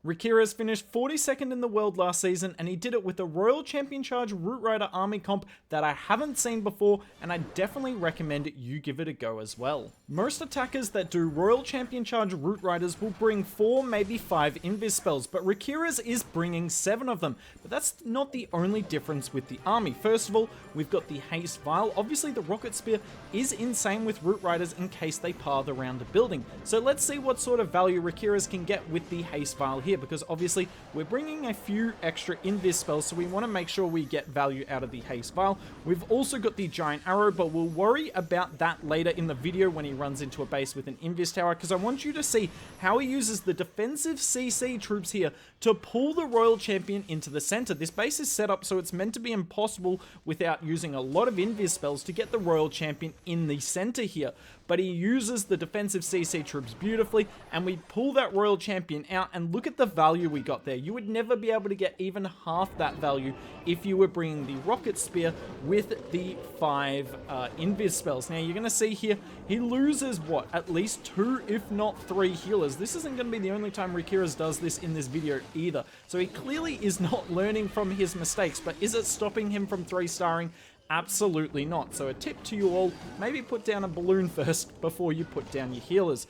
RIQIREZ finished 42nd in the world last season, and he did it with a Royal Champion Charge Root Rider army comp that I haven't seen before, and I definitely recommend you give it a go as well. Most attackers that do Royal Champion Charge Root Riders will bring 4, maybe 5 invis spells, but RIQIREZ is bringing 7 of them. But that's not the only difference with the army. First of all, we've got the Haste Vial. Obviously the Rocket Spear is insane with Root Riders in case they path around a building. So let's see what sort of value RIQIREZ can get with the Haste Vial here, because obviously we're bringing a few extra invis spells, so we want to make sure we get value out of the Haste Vial. We've also got the Giant Arrow, but we'll worry about that later in the video when he runs into a base with an invis tower, because I want you to see how he uses the defensive CC troops here to pull the Royal Champion into the center. This base is set up so it's meant to be impossible without using a lot of invis spells to get the Royal Champion in the center here, but he uses the defensive CC troops beautifully, and we pull that Royal Champion out, and look at the value we got there. You would never be able to get even half that value if you were bringing the Rocket Spear with the 5 invis spells. Now you're going to see here, he loses what, at least 2 if not 3 healers. This isn't going to be the only time RIQIREZ does this in this video either, so he clearly is not learning from his mistakes. But is it stopping him from 3-starring? Absolutely not. So a tip to you all, maybe put down a balloon first before you put down your healers.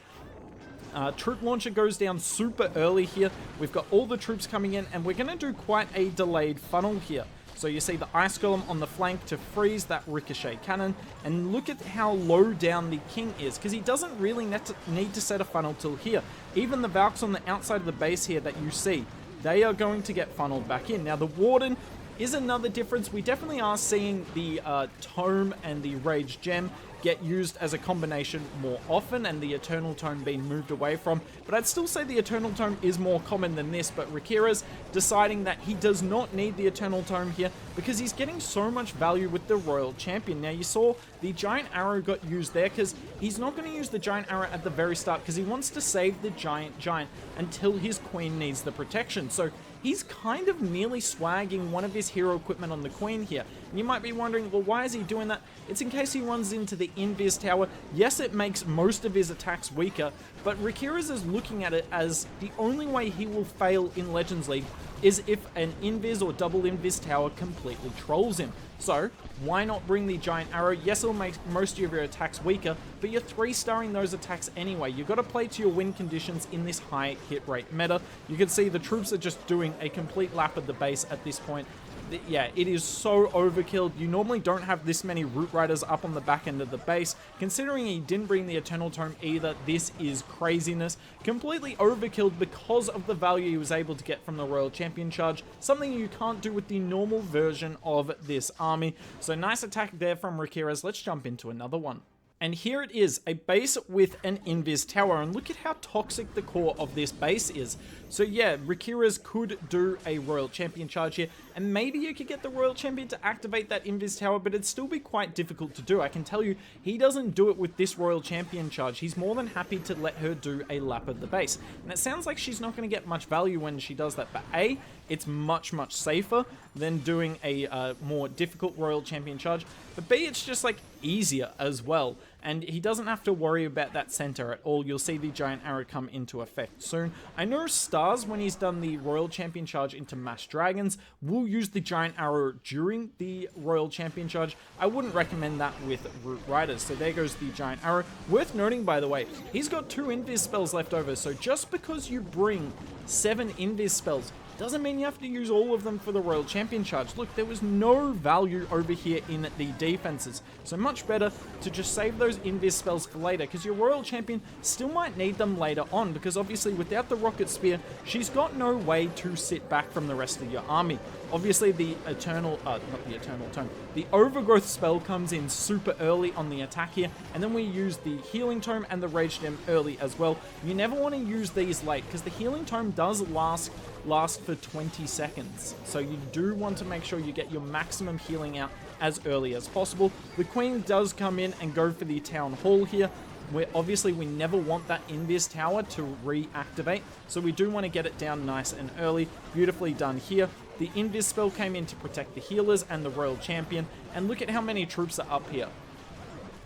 Troop launcher goes down super early here. We've got all the troops coming in, and we're going to do quite a delayed funnel here. So you see the Ice Golem on the flank to freeze that Ricochet cannon, and look at how low down the King is, because he doesn't really need to set a funnel till here. Even the Valks on the outside of the base here that you see, they are going to get funneled back in. Now the Warden is another difference. We definitely are seeing the Tome and the Rage Gem get used as a combination more often, and the Eternal Tome being moved away from, but I'd still say the Eternal Tome is more common than this. But RIQIREZ deciding that he does not need the Eternal Tome here because he's getting so much value with the Royal Champion. Now you saw the Giant Arrow got used there because he's not going to use the Giant Arrow at the very start because he wants to save the Giant until his Queen needs the protection. So he's kind of nearly swagging one of his hero equipment on the Queen here. And you might be wondering, well, why is he doing that? It's in case he runs into the invis tower. Yes, it makes most of his attacks weaker, but RIQIREZ is looking at it as the only way he will fail in Legends League is if an invis or double invis tower completely trolls him. So why not bring the Giant Arrow? Yes, it'll make most of your attacks weaker, but you're 3-starring those attacks anyway. You've got to play to your win conditions in this high hit rate meta. You can see the troops are just doing a complete lap of the base at this point. Yeah, it is so overkill. You normally don't have this many Root Riders up on the back end of the base. Considering he didn't bring the Eternal Tome either, this is craziness. Completely overkilled because of the value he was able to get from the Royal Champion Charge, something you can't do with the normal version of this army. So nice attack there from RIQIREZ. Let's jump into another one. And here it is, a base with an invis tower, and look at how toxic the core of this base is. So yeah, RIQIREZ could do a Royal Champion Charge here, and maybe you could get the Royal Champion to activate that invis tower, but it'd still be quite difficult to do. I can tell you, he doesn't do it with this Royal Champion Charge. He's more than happy to let her do a lap of the base. And it sounds like she's not going to get much value when she does that, but A, it's much safer than doing a more difficult Royal Champion Charge, but B, it's just like easier as well. And he doesn't have to worry about that center at all. You'll see the Giant Arrow come into effect soon. I know Stars, when he's done the Royal Champion Charge into Mass Dragons, will use the Giant Arrow during the Royal Champion Charge. I wouldn't recommend that with Root Riders. So there goes the Giant Arrow. Worth noting, by the way, he's got 2 invis spells left over. So just because you bring 7 invis spells doesn't mean you have to use all of them for the Royal Champion Charge. Look, there was no value over here in the defenses, so much better to just save those invis spells for later, because your Royal Champion still might need them later on, because obviously without the Rocket Spear, she's got no way to sit back from the rest of your army. Obviously the the Overgrowth spell comes in super early on the attack here, and then we use the Healing Tome and the Rage Gem early as well. You never want to use these late, because the Healing Tome does last for 20 seconds. So you do want to make sure you get your maximum healing out as early as possible. The Queen does come in and go for the Town Hall here, where obviously we never want that invis tower to reactivate, so we do want to get it down nice and early. Beautifully done here. The invis spell came in to protect the healers and the Royal Champion, and look at how many troops are up here.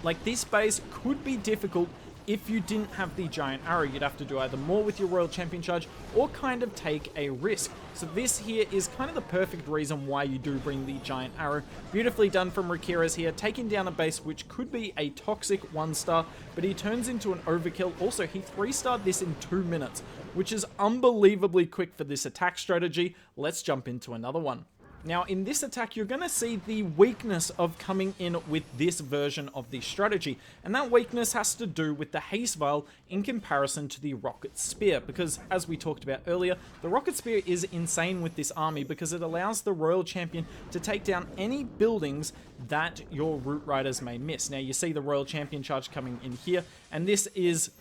Like, this base could be difficult if you didn't have the giant arrow, you'd have to do either more with your royal champion charge or kind of take a risk. So this here is kind of the perfect reason why you do bring the giant arrow. Beautifully done from RIQIREZ here, taking down a base which could be a toxic 1-star, but he turns into an overkill. Also, he 3-starred this in 2 minutes, which is unbelievably quick for this attack strategy. Let's jump into another one. Now, in this attack, you're going to see the weakness of coming in with this version of the strategy, and that weakness has to do with the Haste Vial in comparison to the Rocket Spear, because as we talked about earlier, the Rocket Spear is insane with this army because it allows the Royal Champion to take down any buildings that your Root Riders may miss. Now, you see the Royal Champion charge coming in here, and this is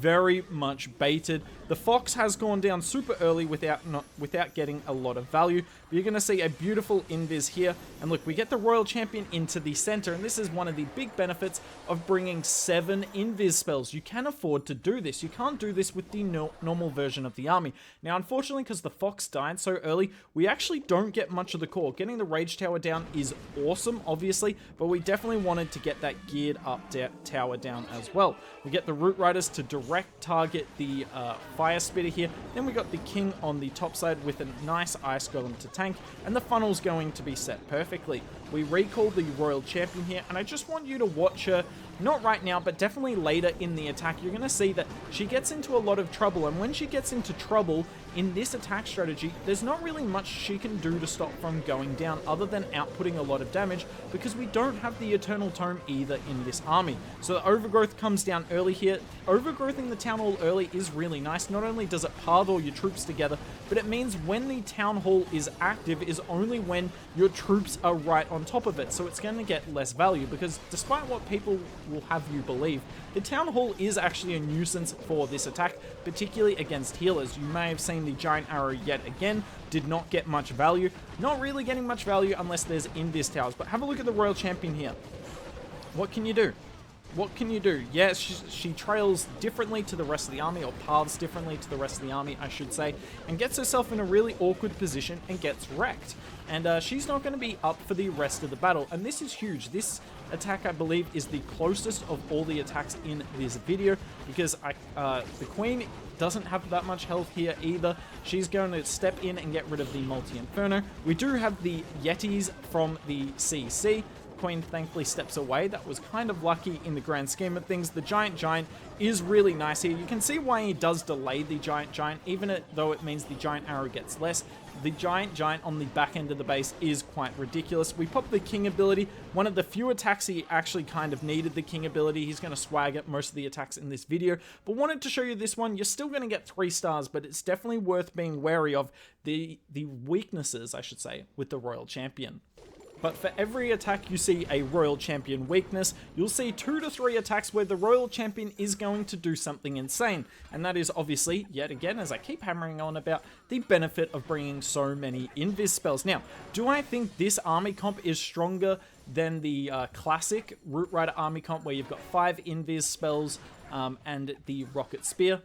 very much baited. The Fox has gone down super early without getting a lot of value, but you're going to see a beautiful invis here, and look, we get the Royal Champion into the center, and this is one of the big benefits of bringing 7 invis spells. You can afford to do this. You can't do this with the normal version of the army. Now, unfortunately, because the Fox died so early, we actually don't get much of the core. Getting the Rage Tower down is awesome, obviously, but we definitely wanted to get that geared up tower down as well. We get the Root Riders to direct target the Fire Spitter here. Then we got the King on the top side with a nice Ice Golem to tank, and the funnel's going to be set perfectly. We recall the Royal Champion here, and I just want you to watch her, not right now, but definitely later in the attack. You're going to see that she gets into a lot of trouble, and when she gets into trouble in this attack strategy, there's not really much she can do to stop from going down other than outputting a lot of damage, because we don't have the Eternal Tome either in this army. So the Overgrowth comes down early here. Overgrowthing the Town Hall early is really nice. Not only does it path all your troops together, but it means when the Town Hall is active is only when your troops are right on top of it, so it's going to get less value, because despite what people will have you believe, the Town Hall is actually a nuisance for this attack, particularly against healers. You may have seen the Giant Arrow yet again, did not get much value. Not really getting much value unless there's invis towers, but have a look at the Royal Champion here. What can you do? What can you do? Yes, she trails differently to the rest of the army, or paths differently to the rest of the army, I should say, and gets herself in a really awkward position and gets wrecked. And she's not going to be up for the rest of the battle, and this is huge. This attack, I believe, is the closest of all the attacks in this video, because the Queen doesn't have that much health here either. She's going to step in and get rid of the Multi-Inferno. We do have the Yetis from the CC. Queen thankfully steps away. That was kind of lucky in the grand scheme of things. The Giant is really nice here. You can see why he does delay the Giant, even though it means the Giant Arrow gets less. The Giant on the back end of the base is quite ridiculous. We pop the King ability. One of the few attacks he actually kind of needed the King ability. He's going to swag at most of the attacks in this video, but wanted to show you this one. You're still going to get 3 stars, but it's definitely worth being wary of the weaknesses, I should say, with the Royal Champion. But for every attack you see a Royal Champion weakness, you'll see 2 to 3 attacks where the Royal Champion is going to do something insane. And that is obviously, yet again, as I keep hammering on about, the benefit of bringing so many invis spells. Now, do I think this army comp is stronger than the classic Root Rider army comp where you've got 5 invis spells and the Rocket Spear?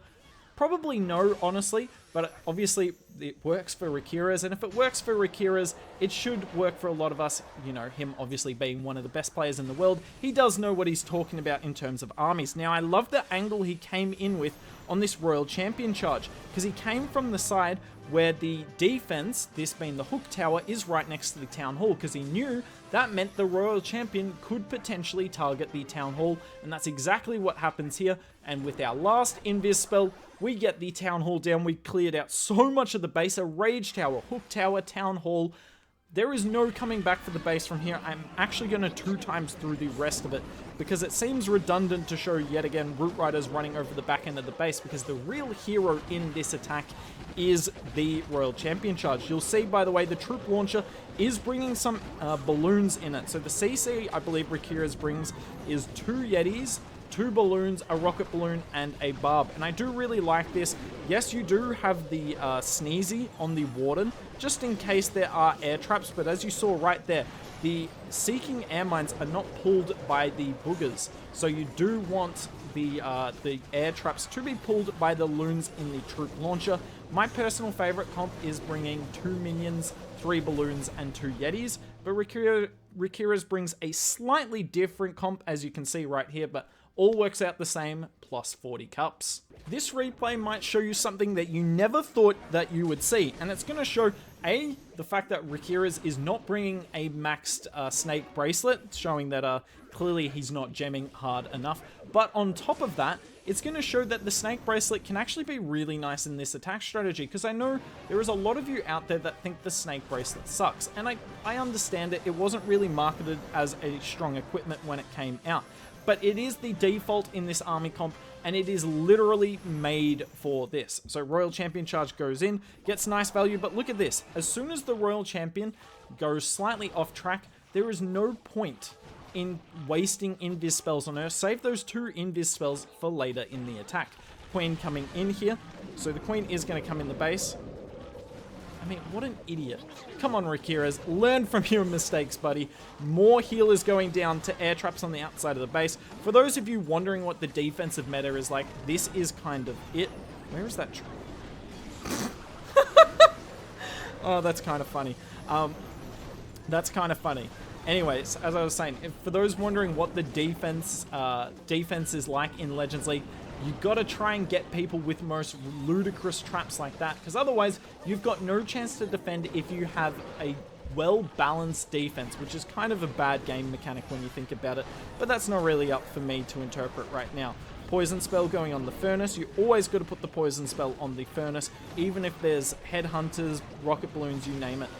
Probably no, honestly, but obviously it works for RIQIREZ, and if it works for RIQIREZ, it should work for a lot of us. You know, him obviously being one of the best players in the world, he does know what he's talking about in terms of armies. Now, I love the angle he came in with on this Royal Champion charge, because he came from the side where the defense, this being the Hook Tower, is right next to the Town Hall, because he knew that meant the Royal Champion could potentially target the Town Hall, and that's exactly what happens here. And with our last invis spell, we get the Town Hall down. We cleared out so much of the base, a Rage Tower, Hook Tower, Town Hall. There is no coming back for the base from here. I'm actually going to 2 times through the rest of it, because it seems redundant to show yet again Root Riders running over the back end of the base, because the real hero in this attack is the Royal Champion charge. You'll see, by the way, the troop launcher is bringing some balloons in it. So the CC, I believe RIQIREZ brings, is 2 Yetis, 2 balloons, a rocket balloon, and a barb. And I do really like this. Yes, you do have the Sneezy on the Warden, just in case there are air traps, but as you saw right there, the Seeking Air Mines are not pulled by the boogers. So you do want the air traps to be pulled by the loons in the troop launcher. My personal favorite comp is bringing 2 minions, 3 balloons, and 2 Yetis, but RIQIREZ brings a slightly different comp, as you can see right here, but all works out the same, plus 40 cups. This replay might show you something that you never thought that you would see, and it's going to show the fact that RIQIREZ is not bringing a maxed snake bracelet, showing that clearly he's not gemming hard enough. But on top of that, it's going to show that the snake bracelet can actually be really nice in this attack strategy, because I know there is a lot of you out there that think the snake bracelet sucks, and I understand it. It wasn't really marketed as a strong equipment when it came out, but it is the default in this army comp, and it is literally made for this. So Royal Champion charge goes in, gets nice value, but look at this. As soon as the Royal Champion goes slightly off track, there is no point in wasting invis spells on her. Save those 2 invis spells for later in the attack. Queen coming in here, so the queen is going to come in the base. I mean, what an idiot. Come on, RIQIREZ, learn from your mistakes, buddy. More healers going down to air traps on the outside of the base. For those of you wondering what the defensive meta is like, this is kind of it. Where is that tree? Oh, that's kind of funny. That's kind of funny. Anyways, as I was saying, for those wondering what the defense is like in Legends League, you gotta try and get people with most ludicrous traps like that, because otherwise you've got no chance to defend if you have a well-balanced defense, which is kind of a bad game mechanic when you think about it, but that's not really up for me to interpret right now. Poison spell going on the furnace. You always got to put the poison spell on the furnace, even if there's headhunters, rocket balloons, you name it.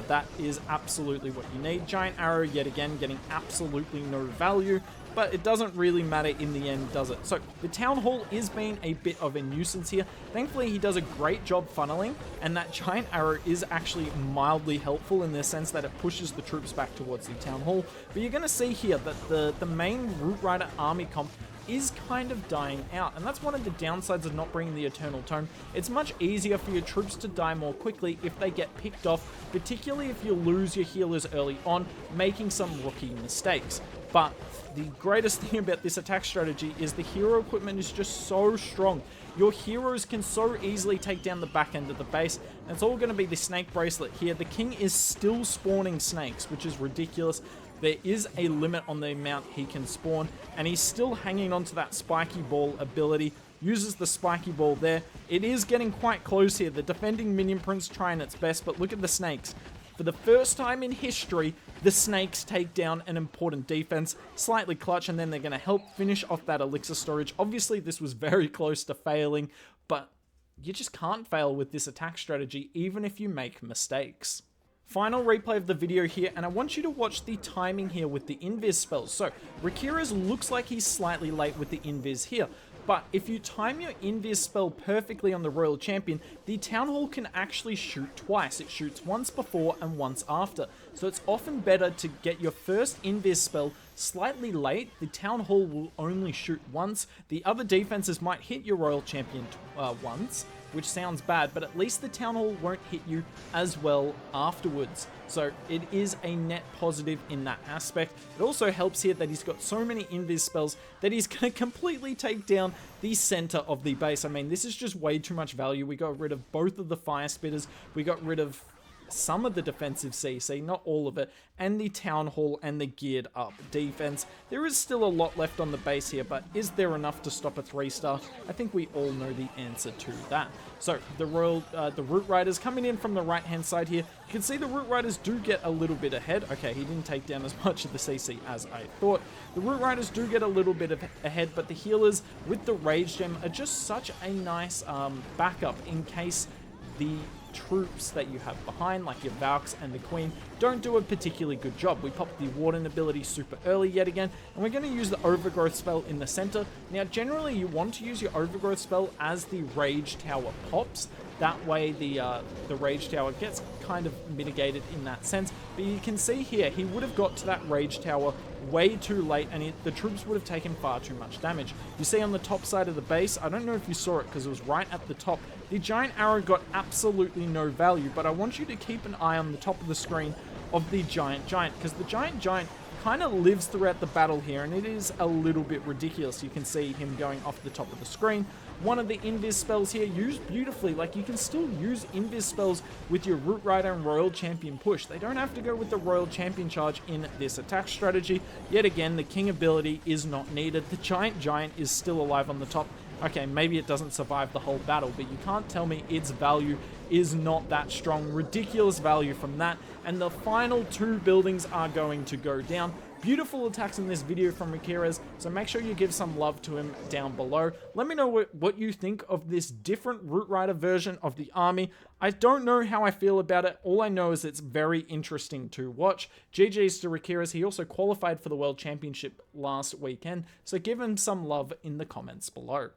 That is absolutely what you need. Giant arrow, yet again, getting absolutely no value, but it doesn't really matter in the end, does it? So the Town Hall is being a bit of a nuisance here. Thankfully, he does a great job funneling, and that giant arrow is actually mildly helpful in the sense that it pushes the troops back towards the Town Hall. But you're going to see here that the main Root Rider army comp is kind of dying out, and that's one of the downsides of not bringing the Eternal Tome. It's much easier for your troops to die more quickly if they get picked off, particularly if you lose your healers early on, making some rookie mistakes. But the greatest thing about this attack strategy is the hero equipment is just so strong. Your heroes can so easily take down the back end of the base, and it's all going to be the snake bracelet here. The king is still spawning snakes, which is ridiculous. There is a limit on the amount he can spawn, and he's still hanging on to that spiky ball ability. Uses the spiky ball there. It is getting quite close here. The defending minion prince trying its best, but look at the snakes. For the first time in history, the snakes take down an important defense. Slightly clutch, and then they're going to help finish off that elixir storage. Obviously, this was very close to failing, but you just can't fail with this attack strategy, even if you make mistakes. Final replay of the video here, and I want you to watch the timing here with the invis spells. So, RIQIREZ looks like he's slightly late with the invis here, but if you time your invis spell perfectly on the Royal Champion, the Town Hall can actually shoot twice. It shoots once before and once after. So it's often better to get your first invis spell slightly late. The Town Hall will only shoot once. The other defenses might hit your Royal Champion once, which sounds bad, but at least the Town Hall won't hit you as well afterwards. So it is a net positive in that aspect. It also helps here that he's got so many invis spells that he's going to completely take down the center of the base. I mean, this is just way too much value. We got rid of both of the fire spitters. We got rid of some of the defensive CC, not all of it, and the Town Hall and the geared up defense. There is still a lot left on the base here, but is there enough to stop a 3-star? I think we all know the answer to that. So the Root Riders coming in from the right hand side here. You can see the Root Riders do get a little bit ahead. Okay, he didn't take down as much of the CC as I thought. The Root Riders do get a little bit ahead, but the healers with the Rage Gem are just such a nice backup in case the troops that you have behind, like your Valks and the Queen, don't do a particularly good job. We pop the Warden ability super early yet again, and we're going to use the Overgrowth spell in the center. Now, generally, you want to use your Overgrowth spell as the Rage Tower pops. That way, the Rage Tower gets kind of mitigated in that sense. But you can see here, he would have got to that Rage Tower way too late, and the troops would have taken far too much damage. You see on the top side of the base, I don't know if you saw it because it was right at the top, the Giant Arrow got absolutely no value, but I want you to keep an eye on the top of the screen of the Giant because the Giant kind of lives throughout the battle here, and it is a little bit ridiculous. You can see him going off the top of the screen, one of the invis spells here used beautifully. Like, you can still use invis spells with your Root Rider and Royal Champion push. They don't have to go with the Royal Champion charge in this attack strategy. Yet again, the King ability is not needed. The Giant is still alive on the top. Okay, maybe it doesn't survive the whole battle, but you can't tell me its value is not that strong. Ridiculous value from that. And the final two buildings are going to go down. Beautiful attacks in this video from RIQIREZ, so make sure you give some love to him down below. Let me know what you think of this different Root Rider version of the army. I don't know how I feel about it. All I know is it's very interesting to watch. GG's to RIQIREZ. He also qualified for the World Championship last weekend, so give him some love in the comments below.